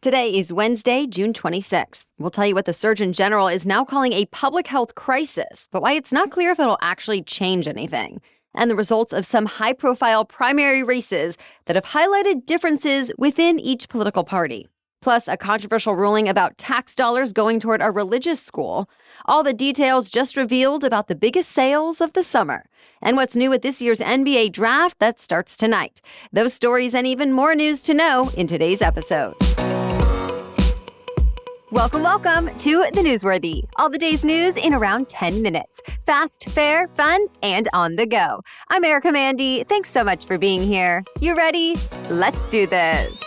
Today is Wednesday, June 26th. We'll tell you what the Surgeon General is now calling a public health crisis, but why it's not clear if it'll actually change anything. And the results of some high-profile primary races that have highlighted differences within each political party. Plus, a controversial ruling about tax dollars going toward a religious school. All the details just revealed about the biggest sales of the summer. And what's new with this year's NBA draft that starts tonight. Those stories and even more news to know in today's episode. Welcome to The Newsworthy. All the day's news in around 10 minutes. Fast, fair, fun, and on the go. I'm Erica Mandy. Thanks so much for being here. You ready? Let's do this.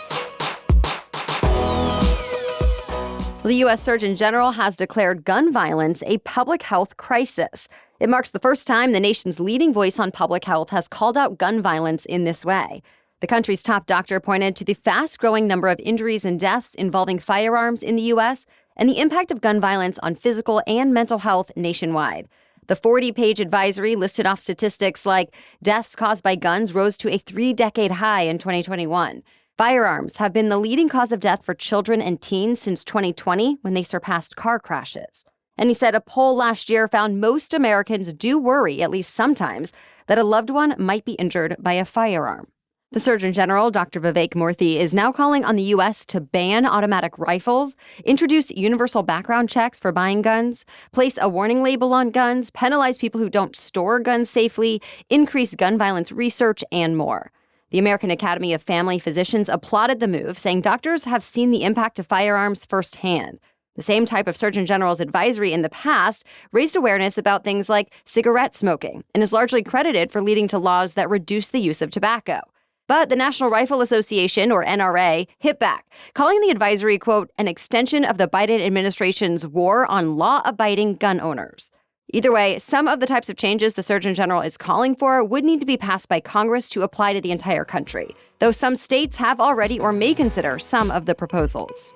The U.S. Surgeon General has declared gun violence a public health crisis. It marks the first time the nation's leading voice on public health has called out gun violence in this way. The country's top doctor pointed to the fast-growing number of injuries and deaths involving firearms in the U.S. and the impact of gun violence on physical and mental health nationwide. The 40-page advisory listed off statistics like deaths caused by guns rose to a 3-decade high in 2021. Firearms have been the leading cause of death for children and teens since 2020 when they surpassed car crashes. And he said a poll last year found most Americans do worry, at least sometimes, that a loved one might be injured by a firearm. The Surgeon General, Dr. Vivek Murthy, is now calling on the U.S. to ban automatic rifles, introduce universal background checks for buying guns, place a warning label on guns, penalize people who don't store guns safely, increase gun violence research, and more. The American Academy of Family Physicians applauded the move, saying doctors have seen the impact of firearms firsthand. The same type of Surgeon General's advisory in the past raised awareness about things like cigarette smoking and is largely credited for leading to laws that reduce the use of tobacco. But the National Rifle Association, or NRA, hit back, calling the advisory, quote, an extension of the Biden administration's war on law-abiding gun owners. Either way, some of the types of changes the Surgeon General is calling for would need to be passed by Congress to apply to the entire country, though some states have already or may consider some of the proposals.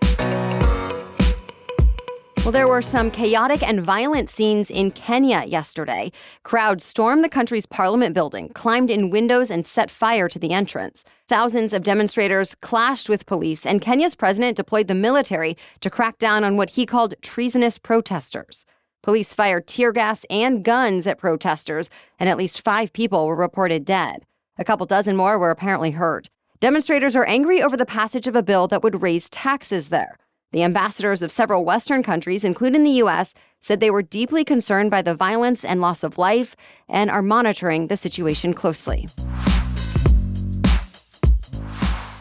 Well, there were some chaotic and violent scenes in Kenya yesterday. Crowds stormed the country's parliament building, climbed in windows, and set fire to the entrance. Thousands of demonstrators clashed with police, and Kenya's president deployed the military to crack down on what he called treasonous protesters. Police fired tear gas and guns at protesters, and at least 5 people were reported dead. A couple dozen more were apparently hurt. Demonstrators are angry over the passage of a bill that would raise taxes there. The ambassadors of several Western countries, including the U.S., said they were deeply concerned by the violence and loss of life and are monitoring the situation closely.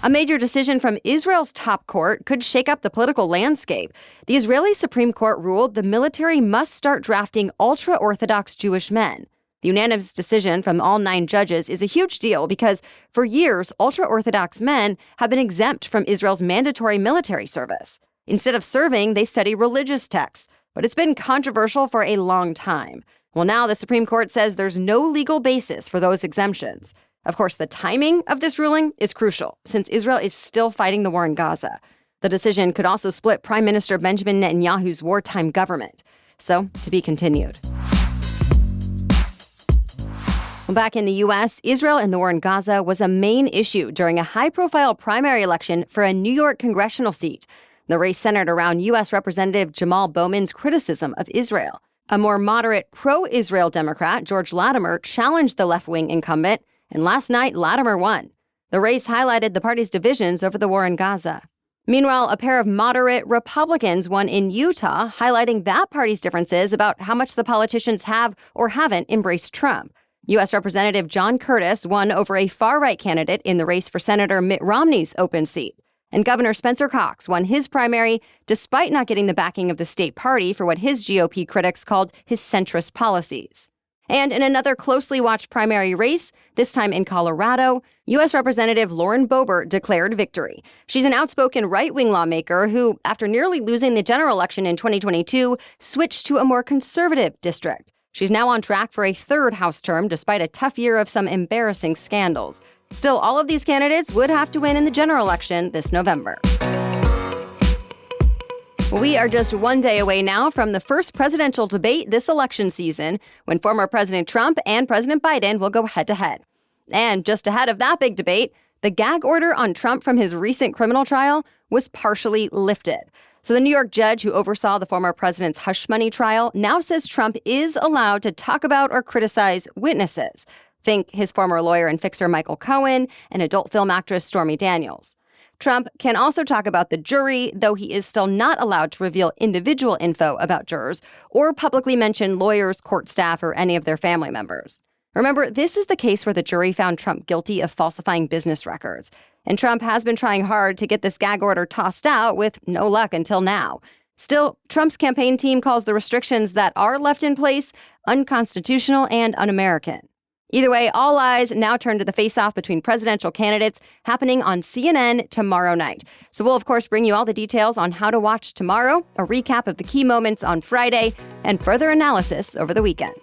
A major decision from Israel's top court could shake up the political landscape. The Israeli Supreme Court ruled the military must start drafting ultra-Orthodox Jewish men. The unanimous decision from all 9 judges is a huge deal because, for years, ultra-Orthodox men have been exempt from Israel's mandatory military service. Instead of serving, they study religious texts, but it's been controversial for a long time. Well, now the Supreme Court says there's no legal basis for those exemptions. Of course, the timing of this ruling is crucial, since Israel is still fighting the war in Gaza. The decision could also split Prime Minister Benjamin Netanyahu's wartime government. So, to be continued. Back in the U.S., Israel and the war in Gaza was a main issue during a high-profile primary election for a New York congressional seat. The race centered around U.S. Representative Jamal Bowman's criticism of Israel. A more moderate pro-Israel Democrat, George Latimer, challenged the left-wing incumbent, and last night, Latimer won. The race highlighted the party's divisions over the war in Gaza. Meanwhile, a pair of moderate Republicans won in Utah, highlighting that party's differences about how much the politicians have or haven't embraced Trump. U.S. Representative John Curtis won over a far-right candidate in the race for Senator Mitt Romney's open seat. And Governor Spencer Cox won his primary despite not getting the backing of the state party for what his GOP critics called his centrist policies. And in another closely watched primary race, this time in Colorado, U.S. Representative Lauren Boebert declared victory. She's an outspoken right-wing lawmaker who, after nearly losing the general election in 2022, switched to a more conservative district. She's now on track for a 3rd House term despite a tough year of some embarrassing scandals. Still, all of these candidates would have to win in the general election this November. We are just one day away now from the first presidential debate this election season, when former President Trump and President Biden will go head-to-head. And just ahead of that big debate, The gag order on Trump from his recent criminal trial was partially lifted. So the New York judge who oversaw the former president's hush money trial now says Trump is allowed to talk about or criticize witnesses. Think his former lawyer and fixer Michael Cohen and adult film actress Stormy Daniels. Trump can also talk about the jury, though he is still not allowed to reveal individual info about jurors or publicly mention lawyers, court staff, or any of their family members. Remember, this is the case where the jury found Trump guilty of falsifying business records. And Trump has been trying hard to get this gag order tossed out with no luck until now. Still, Trump's campaign team calls the restrictions that are left in place unconstitutional and un-American. Either way, all eyes now turn to the face-off between presidential candidates happening on CNN tomorrow night. So we'll, of course, bring you all the details on how to watch tomorrow, a recap of the key moments on Friday, and further analysis over the weekend.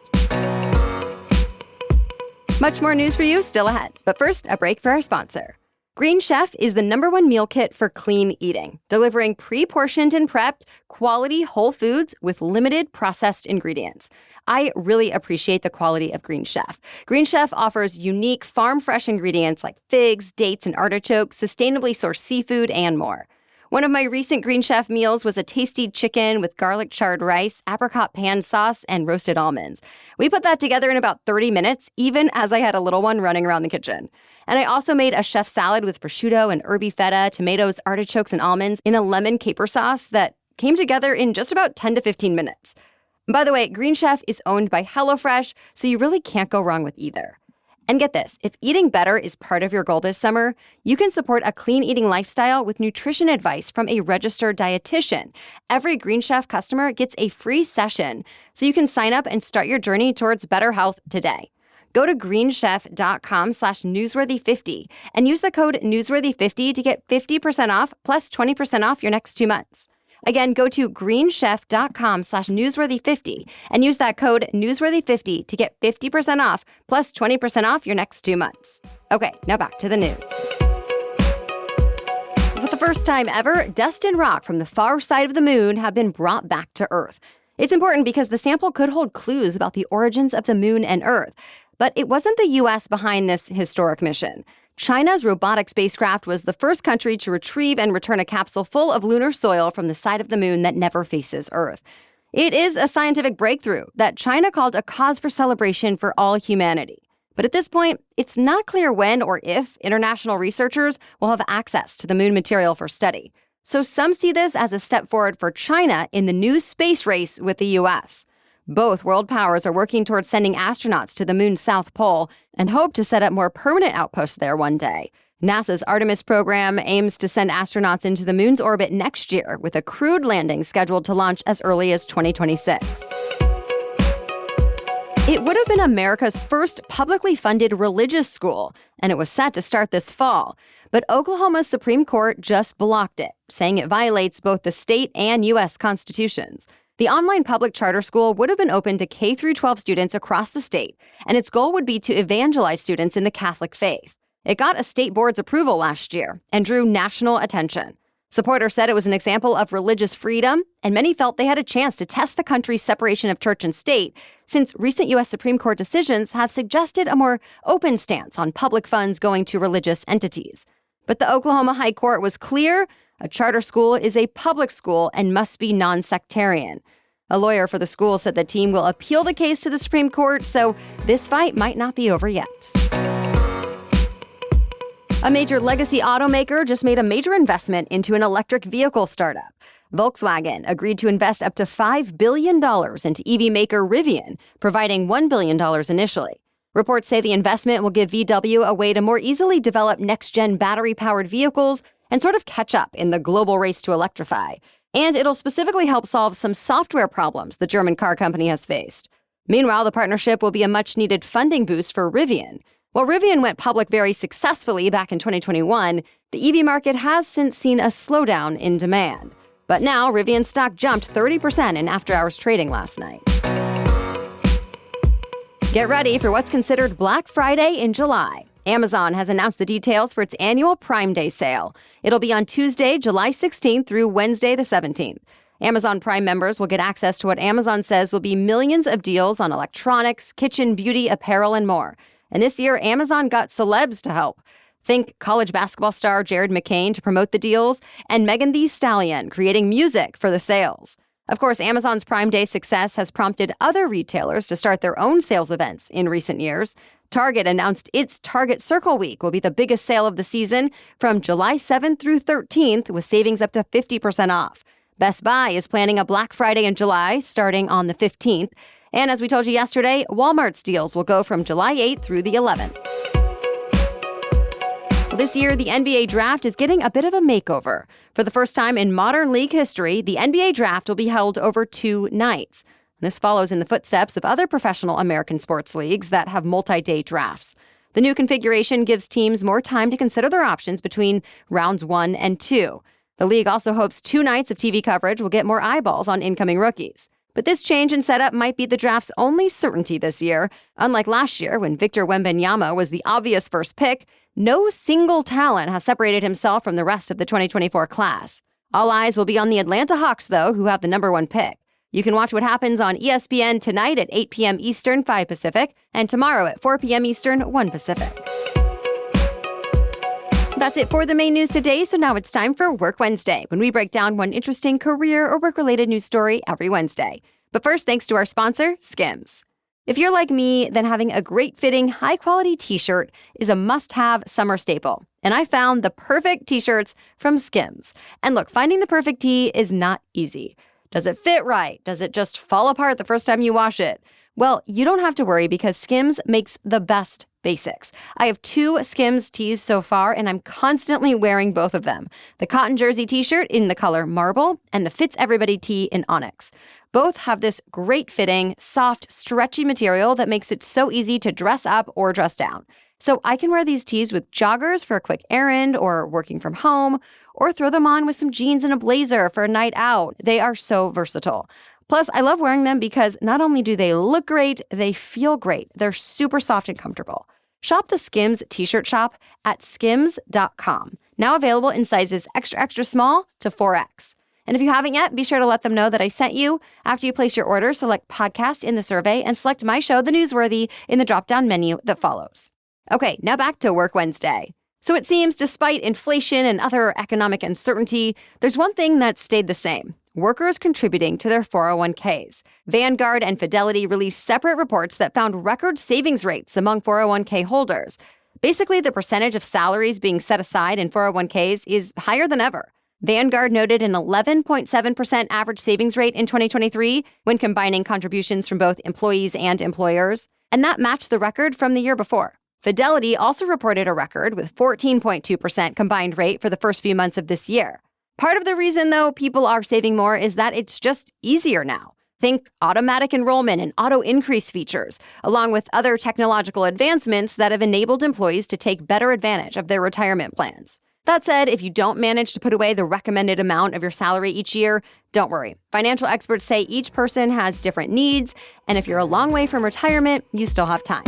Much more news for you still ahead. But first, a break for our sponsor. Green Chef is the #1 meal kit for clean eating, delivering pre-portioned and prepped, quality whole foods with limited processed ingredients. I really appreciate the quality of Green Chef. Green Chef offers unique farm-fresh ingredients like figs, dates, and artichokes, sustainably sourced seafood, and more. One of my recent Green Chef meals was a tasty chicken with garlic charred rice, apricot pan sauce, and roasted almonds. We put that together in about 30 minutes, even as I had a little one running around the kitchen. And I also made a chef salad with prosciutto and herby feta, tomatoes, artichokes, and almonds in a lemon caper sauce that came together in just about 10 to 15 minutes. By the way, Green Chef is owned by HelloFresh, so you really can't go wrong with either. And get this, if eating better is part of your goal this summer, you can support a clean eating lifestyle with nutrition advice from a registered dietitian. Every Green Chef customer gets a free session, so you can sign up and start your journey towards better health today. Go to greenchef.com/newsworthy50 and use the code newsworthy50 to get 50% off plus 20% off your next 2 months. Again, go to greenchef.com/newsworthy50 and use that code newsworthy50 to get 50% off plus 20% off your next 2 months. Okay, now back to the news. For the first time ever, dust and rock from the far side of the moon have been brought back to Earth. It's important because the sample could hold clues about the origins of the moon and Earth. But it wasn't the U.S. behind this historic mission. China's robotic spacecraft was the first country to retrieve and return a capsule full of lunar soil from the side of the moon that never faces Earth. It is a scientific breakthrough that China called a cause for celebration for all humanity. But at this point, it's not clear when or if international researchers will have access to the moon material for study. So some see this as a step forward for China in the new space race with the U.S. Both world powers are working towards sending astronauts to the moon's south pole and hope to set up more permanent outposts there one day. NASA's Artemis program aims to send astronauts into the moon's orbit next year, with a crewed landing scheduled to launch as early as 2026. It would have been America's first publicly funded religious school, and it was set to start this fall. But Oklahoma's Supreme Court just blocked it, saying it violates both the state and U.S. constitutions. The online public charter school would have been open to K-12 students across the state, and its goal would be to evangelize students in the Catholic faith. It got a state board's approval last year and drew national attention. Supporters said it was an example of religious freedom, and many felt they had a chance to test the country's separation of church and state, since recent U.S. Supreme Court decisions have suggested a more open stance on public funds going to religious entities. But the Oklahoma High Court was clear: a charter school is a public school and must be non-sectarian. A lawyer for the school said the team will appeal the case to the Supreme Court, so this fight might not be over yet. A major legacy automaker just made a major investment into an electric vehicle startup. Volkswagen agreed to invest up to $5 billion into EV maker Rivian, providing $1 billion initially. Reports say the investment will give VW a way to more easily develop next-gen battery-powered vehicles and sort of catch up in the global race to electrify. And it'll specifically help solve some software problems the German car company has faced. Meanwhile, the partnership will be a much-needed funding boost for Rivian. While Rivian went public very successfully back in 2021, the EV market has since seen a slowdown in demand. But now, Rivian stock jumped 30% in after-hours trading last night. Get ready for what's considered Black Friday in July. Amazon has announced the details for its annual Prime Day sale. It'll be on Tuesday, July 16th through Wednesday the 17th. Amazon Prime members will get access to what Amazon says will be millions of deals on electronics, kitchen, beauty, apparel, and more. And this year, Amazon got celebs to help. Think college basketball star Jared McCain to promote the deals, and Megan Thee Stallion creating music for the sales. Of course, Amazon's Prime Day success has prompted other retailers to start their own sales events in recent years. Target announced its Target Circle Week will be the biggest sale of the season from July 7th through 13th, with savings up to 50% off. Best Buy is planning a Black Friday in July, starting on the 15th. And as we told you yesterday, Walmart's deals will go from July 8th through the 11th. This year, the NBA draft is getting a bit of a makeover. For the first time in modern league history, the NBA draft will be held over 2 nights. This follows in the footsteps of other professional American sports leagues that have multi-day drafts. The new configuration gives teams more time to consider their options between rounds 1 and 2. The league also hopes 2 nights of TV coverage will get more eyeballs on incoming rookies. But this change in setup might be the draft's only certainty this year. Unlike last year, when Victor Wembanyama was the obvious first pick, no single talent has separated himself from the rest of the 2024 class. All eyes will be on the Atlanta Hawks, though, who have the number 1 pick. You can watch what happens on ESPN tonight at 8 p.m. Eastern, 5 Pacific, and tomorrow at 4 p.m. Eastern, 1 Pacific. That's it for the main news today, so now it's time for Work Wednesday, when we break down one interesting career or work-related news story every Wednesday. But first, thanks to our sponsor, SKIMS. If you're like me, then having a great-fitting, high-quality T-shirt is a must-have summer staple. And I found the perfect T-shirts from SKIMS. And look, finding the perfect tee is not easy. Does it fit right? Does it just fall apart the first time you wash it? Well, you don't have to worry because SKIMS makes the best basics. I have 2 SKIMS tees so far, and I'm constantly wearing both of them. The cotton jersey T-shirt in the color marble and the Fits Everybody tee in onyx. Both have this great fitting, soft, stretchy material that makes it so easy to dress up or dress down. So I can wear these tees with joggers for a quick errand or working from home, or throw them on with some jeans and a blazer for a night out. They are so versatile. Plus, I love wearing them because not only do they look great, they feel great. They're super soft and comfortable. Shop the SKIMS T-Shirt Shop at skims.com. Now available in sizes extra, extra small to 4X. And if you haven't yet, be sure to let them know that I sent you. After you place your order, select podcast in the survey and select my show, The Newsworthy, in the drop-down menu that follows. Okay, now back to Work Wednesday. So it seems despite inflation and other economic uncertainty, there's one thing that stayed the same: workers contributing to their 401ks. Vanguard and Fidelity released separate reports that found record savings rates among 401k holders. Basically, the percentage of salaries being set aside in 401ks is higher than ever. Vanguard noted an 11.7% average savings rate in 2023 when combining contributions from both employees and employers, and that matched the record from the year before. Fidelity also reported a record with 14.2% combined rate for the first few months of this year. Part of the reason, though, people are saving more is that it's just easier now. Think automatic enrollment and auto increase features, along with other technological advancements that have enabled employees to take better advantage of their retirement plans. That said, if you don't manage to put away the recommended amount of your salary each year, don't worry. Financial experts say each person has different needs, and if you're a long way from retirement, you still have time.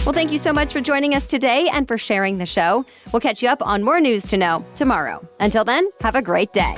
Well, thank you so much for joining us today and for sharing the show. We'll catch you up on more news to know tomorrow. Until then, have a great day.